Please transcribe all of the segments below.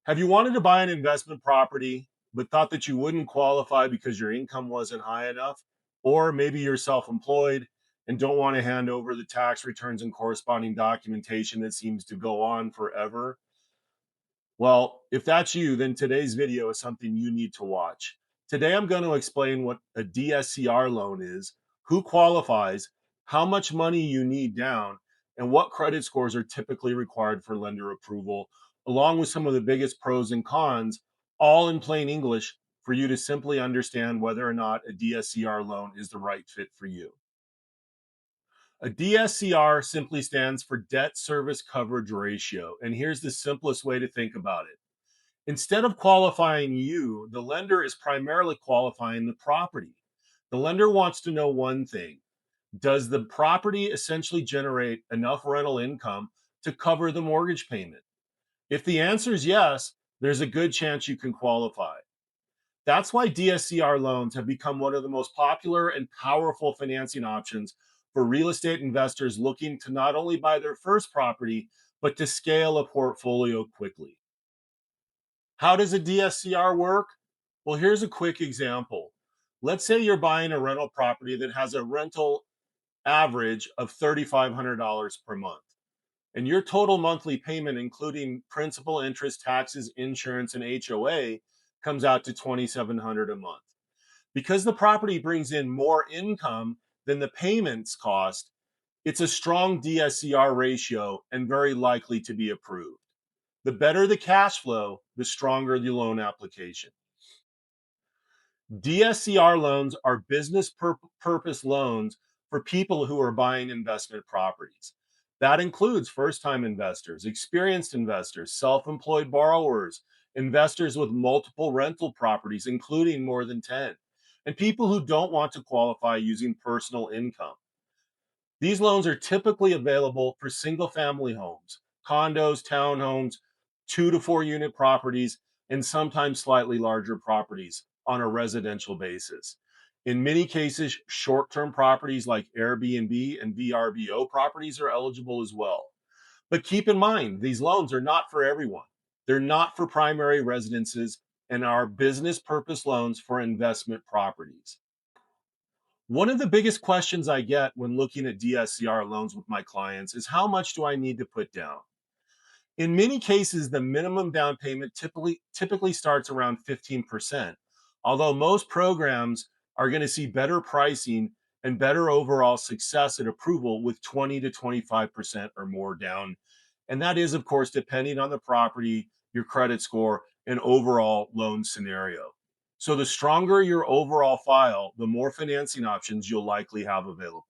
Have you wanted to buy an investment property, but thought that you wouldn't qualify because your income wasn't high enough? Or maybe you're self employed and don't want to hand over the tax returns and corresponding documentation that seems to go on forever? Well, if that's you, then today's video is something you need to watch. Today, I'm going to explain what a DSCR loan is, who qualifies, how much money you need down, and what credit scores are typically required for lender approval, along with some of the biggest pros and cons, all in plain English for you to simply understand whether or not a DSCR loan is the right fit for you. A DSCR simply stands for debt service coverage ratio. And here's the simplest way to think about it. Instead of qualifying you, the lender is primarily qualifying the property. The lender wants to know one thing. Does the property essentially generate enough rental income to cover the mortgage payment? If the answer is yes, there's a good chance you can qualify. That's why DSCR loans have become one of the most popular and powerful financing options for real estate investors looking to not only buy their first property, but to scale a portfolio quickly. How does a DSCR work? Well, here's a quick example. Let's say you're buying a rental property that has a rental average of $3,500 per month, and your total monthly payment, including principal, interest, taxes, insurance, and HOA, comes out to $2,700 a month. Because the property brings in more income than the payments cost, it's a strong DSCR ratio and very likely to be approved. The better the cash flow, the stronger the loan application. DSCR loans are purpose loans for people who are buying investment properties. That includes first time investors, experienced investors, self employed borrowers, investors with multiple rental properties, including more than 10, and people who don't want to qualify using personal income. These loans are typically available for single family homes, condos, townhomes, 2 to 4 unit properties, and sometimes slightly larger properties on a residential basis. In many cases, short term properties like Airbnb and VRBO properties are eligible as well. But keep in mind, these loans are not for everyone. They're not for primary residences and are business purpose loans for investment properties. One of the biggest questions I get when looking at DSCR loans with my clients is how much do I need to put down? In many cases, the minimum down payment typically starts around 15%, although most programs are going to see better pricing and better overall success at approval with 20 to 25% or more down. And that is, of course, depending on the property, your credit score, and overall loan scenario. So the stronger your overall file, the more financing options you'll likely have available.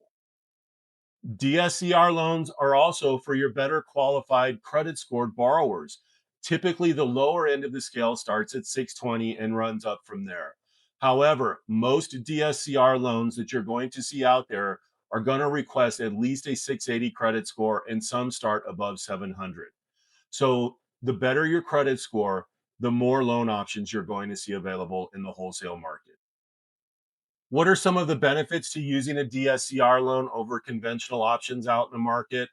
DSCR loans are also for your better qualified credit scored borrowers. Typically, the lower end of the scale starts at 620 and runs up from there. However, most DSCR loans that you're going to see out there are going to request at least a 680 credit score, and some start above 700. So, the better your credit score, the more loan options you're going to see available in the wholesale market. What are some of the benefits to using a DSCR loan over conventional options out in the market?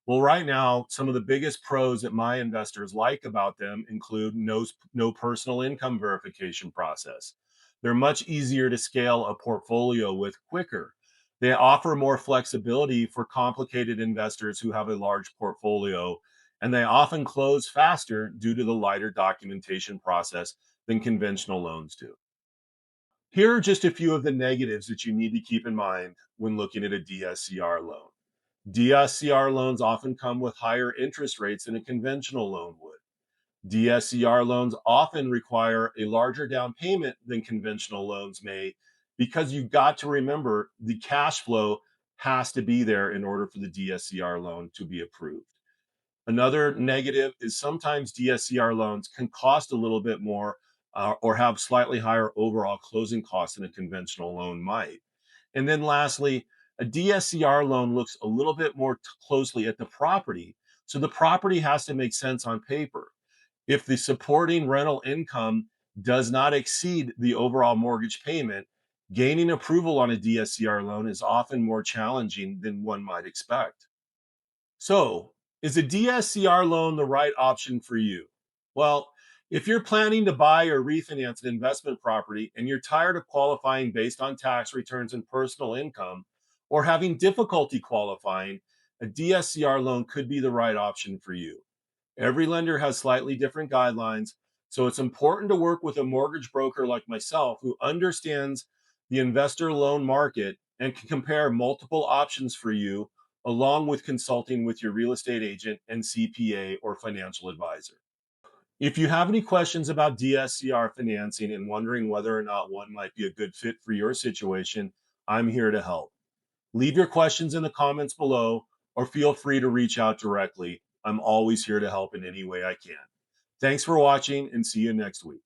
Well, right now, some of the biggest pros that my investors like about them include no personal income verification process. They're much easier to scale a portfolio with quicker. They offer more flexibility for complicated investors who have a large portfolio, and they often close faster due to the lighter documentation process than conventional loans do. Here are just a few of the negatives that you need to keep in mind when looking at a DSCR loan. DSCR loans often come with higher interest rates than a conventional loan would. DSCR loans often require a larger down payment than conventional loans may, because you've got to remember the cash flow has to be there in order for the DSCR loan to be approved. Another negative is sometimes DSCR loans can cost a little bit more or have slightly higher overall closing costs than a conventional loan might. And then lastly, a DSCR loan looks a little bit more closely at the property. So the property has to make sense on paper. If the supporting rental income does not exceed the overall mortgage payment, gaining approval on a DSCR loan is often more challenging than one might expect. So, is a DSCR loan the right option for you? Well, If you're planning to buy or refinance an investment property and you're tired of qualifying based on tax returns and personal income, or having difficulty qualifying, a DSCR loan could be the right option for you. Every lender has slightly different guidelines, so it's important to work with a mortgage broker like myself who understands the investor loan market and can compare multiple options for you, along with consulting with your real estate agent and CPA or financial advisor. If you have any questions about DSCR financing and wondering whether or not one might be a good fit for your situation, I'm here to help. Leave your questions in the comments below or feel free to reach out directly. I'm always here to help in any way I can. Thanks for watching and see you next week.